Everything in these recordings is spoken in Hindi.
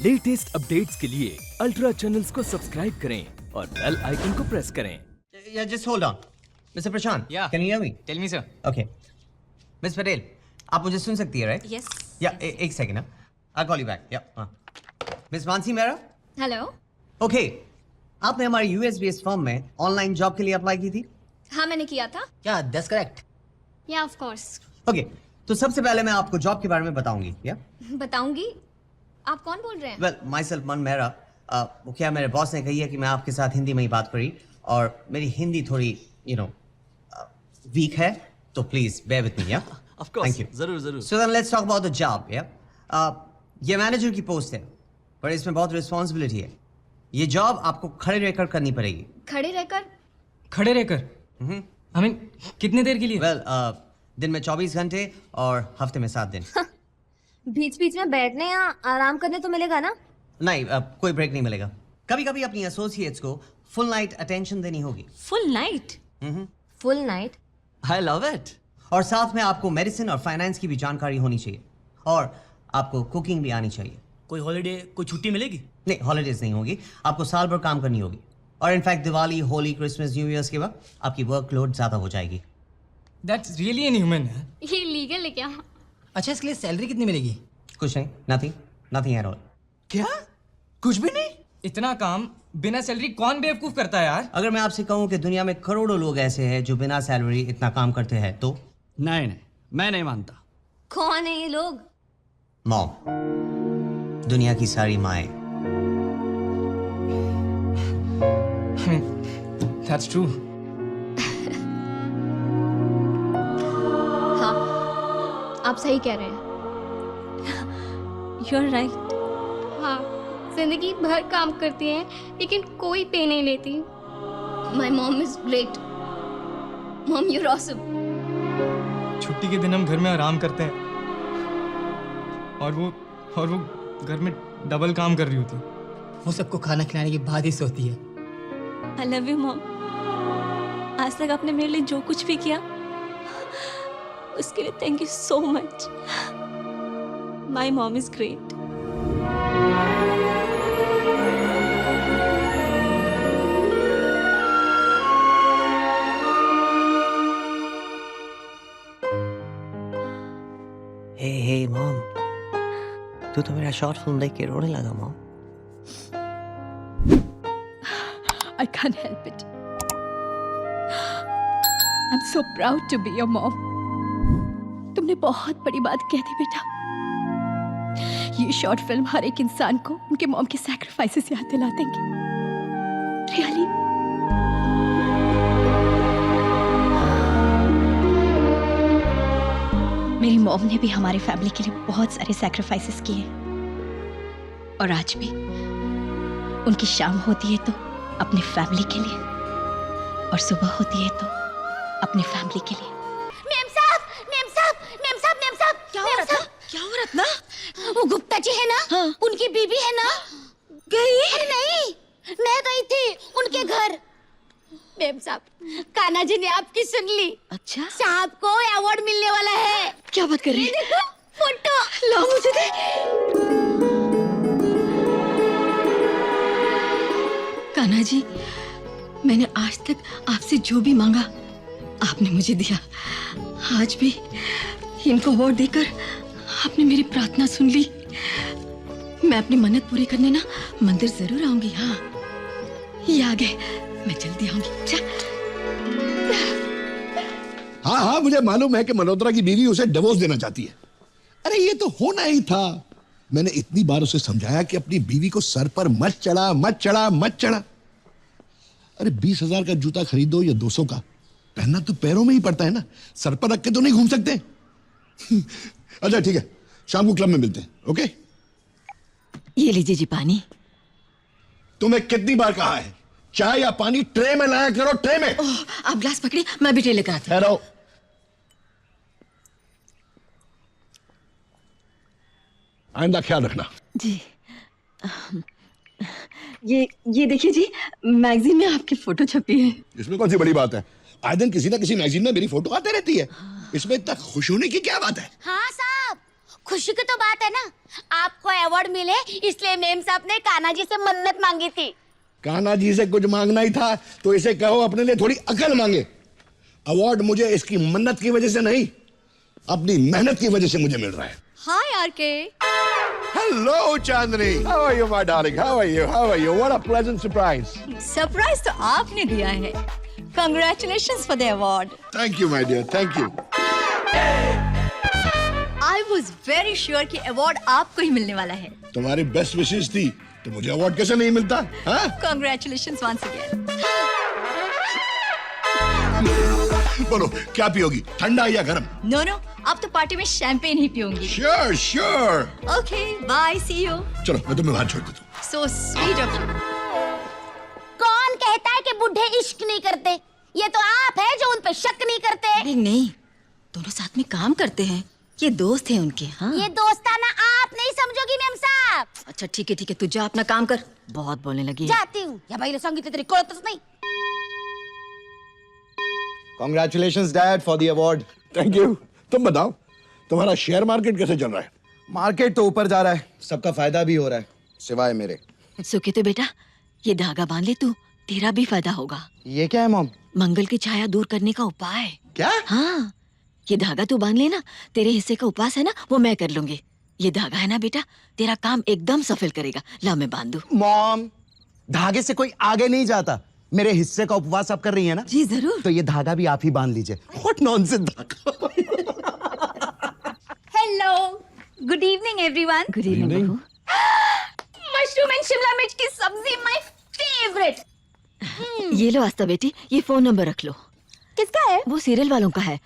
लेटेस्ट अपडेट्स के लिए अल्ट्रा चैनल्स को सब्सक्राइब करें और बेल आइकन को प्रेस करें। Yeah, just hold on. Mr. Prashant, Yeah. can you hear me? Tell me, sir. Okay. Miss Patel, आप मुझे सुन सकती है, right? Yes. Yeah, एक second, huh? I'll call you back. Yeah. Miss Mansi Mehra? Hello. Okay. आपने हमारी US based firm में ऑनलाइन जॉब के लिए अप्लाई की थी? हाँ मैंने किया था। Yeah, that's correct. या ऑफ कोर्स। Okay. तो सबसे पहले मैं आपको जॉब के बारे में बताऊंगी, yeah? बताऊंगी। आप कौन बोल रहे हैं? Well, myself मन मेहरा। वो क्या मेरे बॉस ने कही है कि मैं आपके साथ हिंदी में ही बात करी और मेरी हिंदी थोड़ी वीक है, तो please bear with me, yeah? Of course. Thank you. जरूर जरूर. So then let's talk about the job, yeah? ये मैनेजर की पोस्ट है, पर इसमें बहुत रिस्पॉन्सिबिलिटी है। ये जॉब आपको खड़े रहकर करनी पड़ेगी। खड़े रहकर? खड़े रहकर? I mean, कितने देर के लिए? Well, दिन में 24 घंटे और हफ्ते में 7 दिन। बीच बीच में बैठने या आराम करने तो मिलेगा ना? नहीं, कोई ब्रेक नहीं मिलेगा। कभी कभी अपनी एसोसिएट्स को फुल नाइट अटेंशन देनी होगी। Full night? Full night? I love it. और साथ में आपको मेडिसिन और फाइनेंस की भी जानकारी होनी चाहिए और आपको कुकिंग भी आनी चाहिए। कोई हॉलीडे, कोई छुट्टी मिलेगी? नहीं, हॉलीडेज नहीं होगी, आपको साल भर काम करनी होगी और in fact Diwali, Holi, Christmas, new years के बाद आपकी वर्कलोड ज्यादा हो जाएगी। That's really inhuman. ये लीगल है क्या? अच्छा, इसके लिए सैलरी कितनी मिलेगी? कुछ नहीं, नथिंग एट ऑल। क्या? कुछ भी नहीं? इतना काम बिना सैलरी कौन बेवकूफ करता है यार? अगर मैं आपसे कहूं कि दुनिया में करोड़ों लोग ऐसे हैं जो बिना सैलरी इतना काम करते हैं तो? नहीं, मैं नहीं मानता। कौन है ये लोग? मॉम, दुनिया की सारी माएं। That's true. हाँ, आप सही कह रहे हैं। You're right. हाँ, जिंदगी भर काम करती हैं लेकिन कोई पे नहीं लेती। My mom is great. Mom, you're awesome. छुट्टी के दिन हम घर में आराम करते हैं और वो घर में डबल काम कर रही होती है। वो सबको खाना खिलाने के बाद ही सोती है। I love you, mom. आज तक आपने मेरे लिए जो कुछ भी किया उसके लिए thank you so much. My mom is great. Hey mom, तू तो मेरा शॉर्ट फिल्म देख के रोने लगा mom. I can't help it. I'm so proud to be your mom. तुमने बहुत बड़ी बात कह दी बेटा। ये शॉर्ट फिल्म हर एक इंसान को उनके मॉम के सैक्रिफाइसेस याद दिला देंगे। Really? मेरी मॉम ने भी हमारी फैमिली के लिए बहुत सारे सैक्रिफाइसेस किए और आज भी उनकी शाम होती है तो अपनी फैमिली के लिए और सुबह होती है तो अपनी फैमिली के लिए। मेम साहब! क्या हो रहा था? क्या हो रहा था? वो गुप्ता जी है ना? हाँ। उनकी बीबी है ना? गई? अरे नहीं, मैं गई थी उनके घर। मेम साहब, कान्हा जी ने आपकी सुन ली। अच्छा? साहब को अवार्ड मिलने वाला है। क्या बात कर रही है? देखो फोटो। ला मुझे दे। कान्हा जी, मैंने आज तक आपसे जो भी मांगा आपने मुझे दिया। आज भी इनको अवार्ड देकर आपने मेरी प्रार्थना सुन ली। मैं अपनी मन्नत पूरी करने ना मंदिर जरूर आऊंगी। हाँ, ये आ गए, मैं जल्दी आऊंगी। हाँ, मुझे मालूम है कि मल्होत्रा की बीवी उसे डिवोर्स देना चाहती है। अरे ये तो होना ही था। मैंने इतनी बार उसे समझाया कि अपनी बीवी को सर पर मत चढ़ा। अरे 20,000 का जूता खरीदो या 200 का, पहनना तो पैरों में ही पड़ता है ना, सर पर रख के तो नहीं घूम सकते। अच्छा ठीक है, शाम को क्लब में मिलते हैं। ओके? ये लीजिए जी पानी। तुम्हें कितनी बार कहा है चाय या पानी ट्रे में लाया करो, ट्रे में। आप ग्लास पकड़िए, मैं भी ट्रे लेकर आती हूँ। ठहरो। आइंदा ख्याल रखना जी। ये देखिए जी, मैगजीन में आपकी फोटो छपी है। इसमें कौन सी बड़ी बात है? आए दिन किसी ना किसी मैगजीन में मेरी फोटो आते रहती है। इसमें इतना खुश होने की क्या बात है? हाँ साहब, खुशी की तो बात है ना। आपको अवार्ड अवार्ड मिले, इसलिए मेम साहब ने कान्हा जी से मन्नत मांगी थी। कान्हा जी से कुछ मांगना ही था तो इसे कहो अपने लिए थोड़ी अकल मांगे। अवार्ड मुझे इसकी मन्नत की वजह से नहीं, अपनी मेहनत की वजह से मुझे मिल रहा है। Hi RK. Hello Chandni, how are you my darling, how are you, how are you, what a pleasant surprise. Surprise तो आपने दिया है। Congratulations for the award. Thank you my dear, thank you. I was very sure कि अवार्ड आपको ही मिलने वाला है। तुम्हारी बेस्ट विशेस थी तो मुझे अवार्ड कैसे नहीं मिलता? हाँ? Congratulations once again. बोलो क्या पियोगी, ठंडा या गरम? No no, अब तो पार्टी में शैंपेन ही पीऊंगी। Sure sure. Okay, bye, see you. चलो मैं तुम्हें बाहर छोड़ देता हूँ। So sweet of you. कौन कहता है कि बुढ़े इश्क नहीं करते? ये तो आप है जो उन पे शक नहीं करते। अरे नहीं, दोनों साथ में काम करते हैं। ये दोस्त हैं उनके। हाँ ये दोस्ताना आप नहीं समझोगी मेम साहब। अच्छा ठीक है, तू जा अपना काम कर, बहुत बोलने लगी है। जाती हूँ या भाई संगीत तेरी कोलतस नहीं। Congratulations Dad for the award. Thank you. तुम बताओ तुम्हारा शेयर मार्केट कैसे चल रहा है? मार्केट तो ऊपर जा रहा है, सबका फायदा भी हो रहा है, सिवाय मेरे। सुखी तो बेटा ये धागा बांध ले तू, तेरा भी फायदा होगा। ये क्या है मॉम? मंगल की छाया दूर करने का उपाय। क्या? हाँ, ये धागा तू बांध लेना, तेरे हिस्से का उपास है ना वो मैं कर लूंगी। ये धागा है ना बेटा, तेरा काम एकदम सफल करेगा। ला मैं बांध दूं। मॉम, धागे से कोई आगे नहीं जाता। मेरे हिस्से का उपवास आप कर रही है ना? जी जरूर। तो ये धागा भी आप ही बांध लीजिए। What nonsense धागा। Hello, good evening everyone. Good evening बहू। मशरूम एंड शिमला मिर्च की सब्जी माय फेवरेट। ये लो आस्था बेटी, ये फोन नंबर रख लो। किसका है? वो सीरियल वालों का है।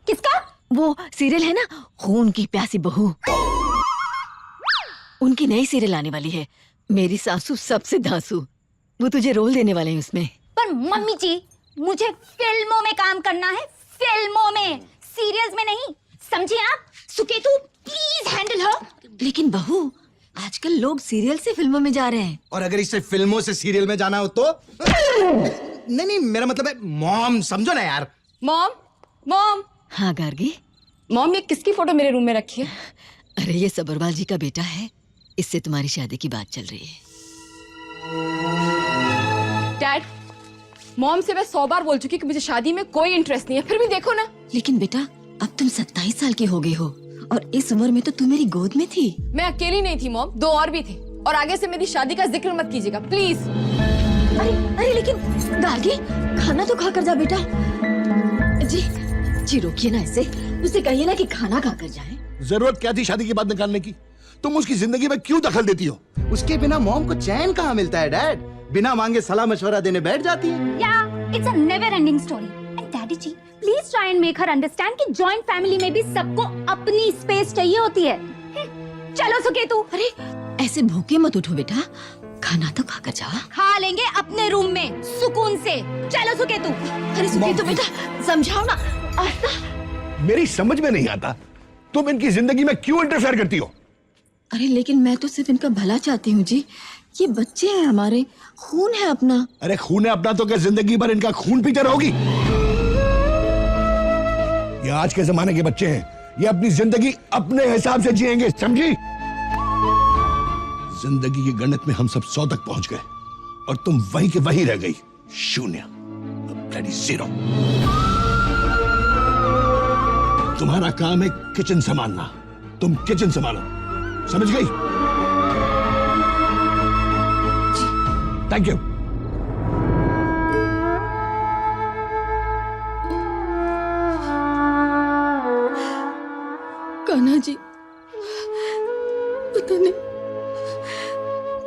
किसका? वो सीरियल है ना, खून की प्यासी बहू, उनकी नई सीरियल आने वाली है, मेरी सासू सबसे धांसू। वो तुझे रोल देने वाले हैं उसमें। पर मम्मी जी, मुझे फिल्मों में काम करना है, फिल्मों में, सीरियल्स में नहीं, समझी आप? सुकेतु प्लीज हैंडल हर। लेकिन बहू आजकल लोग सीरियल से फिल्मों में जा रहे हैं। और अगर इसे फिल्मों से सीरियल में जाना हो तो नहीं, मेरा मतलब है मॉम, समझो ना यार। मॉम। हाँ गार्गी। मॉम, ये किसकी फोटो मेरे रूम में रखी है? अरे ये सबरवाल जी का बेटा है, इससे तुम्हारी शादी की बात चल रही है। डैड, मॉम से मैं 100 बार बोल चुकी कि मुझे शादी में कोई इंटरेस्ट नहीं है, फिर भी देखो ना। लेकिन बेटा अब तुम 27 साल की हो गई हो और इस उम्र में तो तू मेरी गोद में थी। मैं अकेली नहीं थी मॉम, 2 और भी थे। और आगे से मेरी शादी का जिक्र मत कीजिएगा प्लीज। अरे लेकिन गार्गी, खाना तो खा कर जा बेटा। जी रोकिए ना ऐसे, उसे कहिए ना कि खाना खा कर जाए। जरूरत क्या थी शादी की बात निकालने की? तुम उसकी जिंदगी में क्यों दखल देती हो? उसके बिना मॉम को चैन कहाँ मिलता है डैड? बिना मांगे सलाह मशवरा देने बैठ जाती है। Yeah, it's a never-ending story. And Daddy ji, please try and make her understand कि joint family में भी सबको अपनी स्पेस चाहिए होती है। चलो सुकेतु। अरे ऐसे भूखे मत उठो बेटा, खाना तो खा कर जाओ। खा लेंगे अपने रूम में सुकून से। चलो सुकेतु। अरे सुकेतु बेटा समझाओ ना। मेरी समझ में नहीं आता तुम इनकी जिंदगी में क्यों इंटरफेयर करती हो? अरे लेकिन मैं तो सिर्फ इनका भला चाहती हूँ जी, ये बच्चे हैं हमारे, खून है अपना। अरे खून है अपना तो क्या जिंदगी भर इनका खून पीते रहोगी? ये आज के जमाने के बच्चे हैं, ये अपनी जिंदगी अपने हिसाब से जिएंगे, समझी? जिंदगी के गणित में हम सब 100 तक पहुंच गए और तुम वहीं के वहीं रह गई, शून्य, ब्लडी जीरो। तुम्हारा काम है किचन संभालना, तुम किचन संभालो, समझ गई? Thank you. कान्हा जी,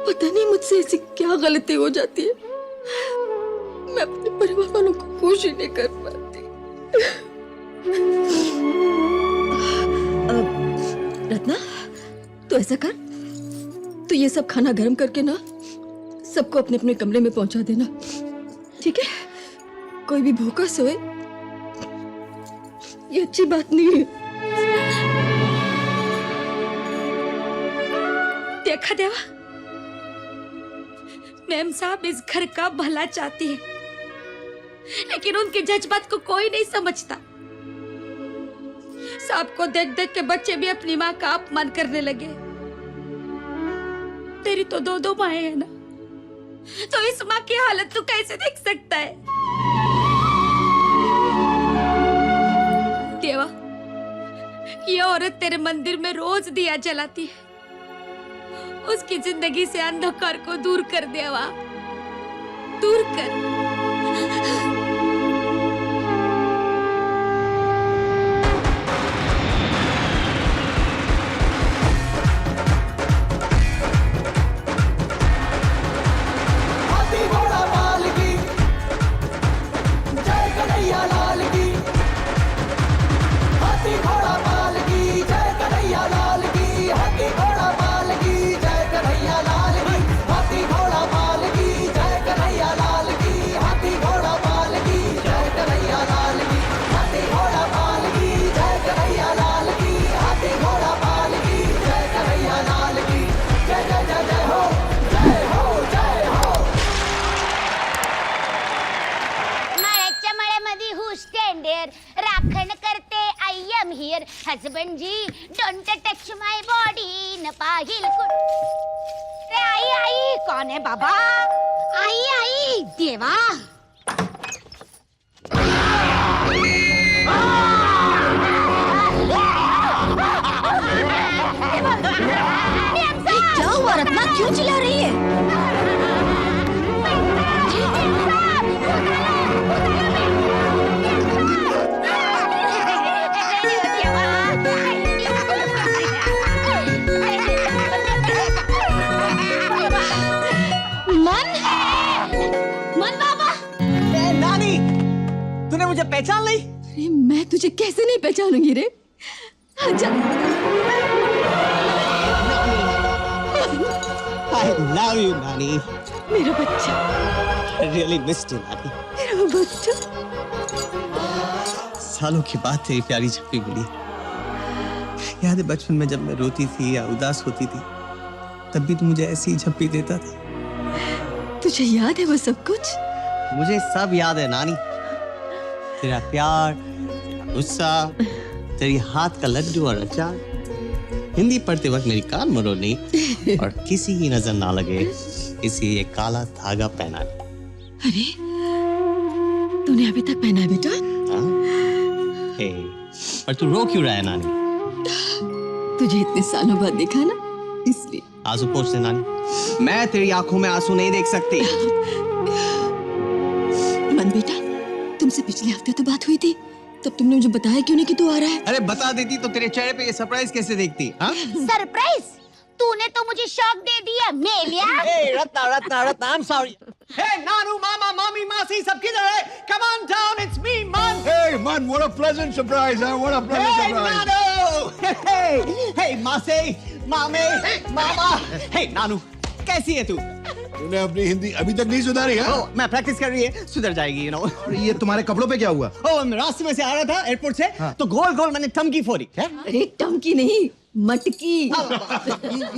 पता नहीं मुझसे ऐसी क्या गलती हो जाती है, मैं अपने परिवार वालों को खुश ही नहीं कर पाती। रत्ना, तो ऐसा कर, तो ये सब खाना गर्म करके ना सबको अपने अपने कमरे में पहुंचा देना, ठीक है? कोई भी भूखा सोए ये अच्छी बात नहीं है। देखा देवा, मैम साहब इस घर का भला चाहती है, लेकिन उनके जज्बात को कोई नहीं समझता। साहब को देख देख के बच्चे भी अपनी माँ का अपमान करने लगे। तेरी तो 2 माएं है ना, तो इस माँ की हालत तू कैसे देख सकता है? देवा, ये औरत तेरे मंदिर में रोज दिया जलाती है, उसकी जिंदगी से अंधकार को दूर कर देवा, दूर कर। राखण करते I am here husband ji, don't touch my body न पाहिल आई आई कौन है बाबा? आई आई देवा, क्या हुआ रत्ना, क्यों चिल्ला रही है? तूने मुझे पहचान ली? अरे मैं तुझे कैसे नहीं पहचानूंगी रे? आजा। I love you, नानी। मेरा बच्चा। I really missed you, नानी। मेरा बच्चा। सालों की बात तेरी प्यारी झप्पी मिली। याद है बचपन में जब मैं रोती थी या उदास होती थी, तब भी तू मुझे ऐसी ही झप्पी देता था। तुझे याद है वो सब कुछ? मुझे सब याद है नानी। तेरा प्यार, गुस्सा, तेरी हाथ का लड्डू और अचार, हिंदी पढ़ते वक्त मेरी कान मरोड़नी और किसी की नजर ना लगे इसी ये काला धागा पहना। अरे तूने अभी तक पहना है बेटा? हे, पर तू रो क्यों रहा है नानी? तुझे इतने सालों बाद देखा ना, इसलिए। आंसू पोंछ दे नानी, मैं तेरी आंखों में आंसू नहीं देख सकती। मन बेटा, तुमसे पिछले हफ्ते तो बात हुई थी, तब तुमने मुझे बताया क्यों नहीं कि तू आ रहा है? अरे बता देती तो तेरे चेहरे पे ये सरप्राइज कैसे देखती? हाँ? सरप्राइज? तूने तो मुझे शॉक दे दिया मेलिया। Hey, Ratna, I'm sorry. Hey, नानू, मामा, मामी, मासी, सब किधर है? Come on down, it's me, man. Hey, man, what a pleasant surprise, huh? What a pleasant Hey, surprise. Nanu! Hey, मासी, मामे, मामा. Hey, नानू, कैसी है तू? तूने अपनी हिंदी अभी तक नहीं सुधारी, हाँ? Oh, मैं प्रैक्टिस कर रही है, सुधर जाएगी, you know. और ये तुम्हारे कपड़ों पे क्या हुआ? Oh, मैं रास्ते में से आ रहा था एयरपोर्ट से, तो गोल गोल मैंने टमकी फोड़ी। अरे टमकी नहीं, मटकी।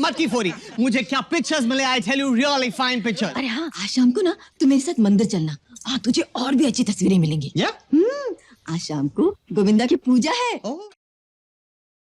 मटकी फोड़ी। मुझे क्या पिक्चर्स मिले, I tell you, really fine pictures. अरे हाँ, आज शाम को ना तू मेरे साथ मंदिर चलना, हाँ तुझे और भी अच्छी तस्वीरें मिलेंगी। Yeah? आज शाम को गोविंदा की पूजा है। Oh.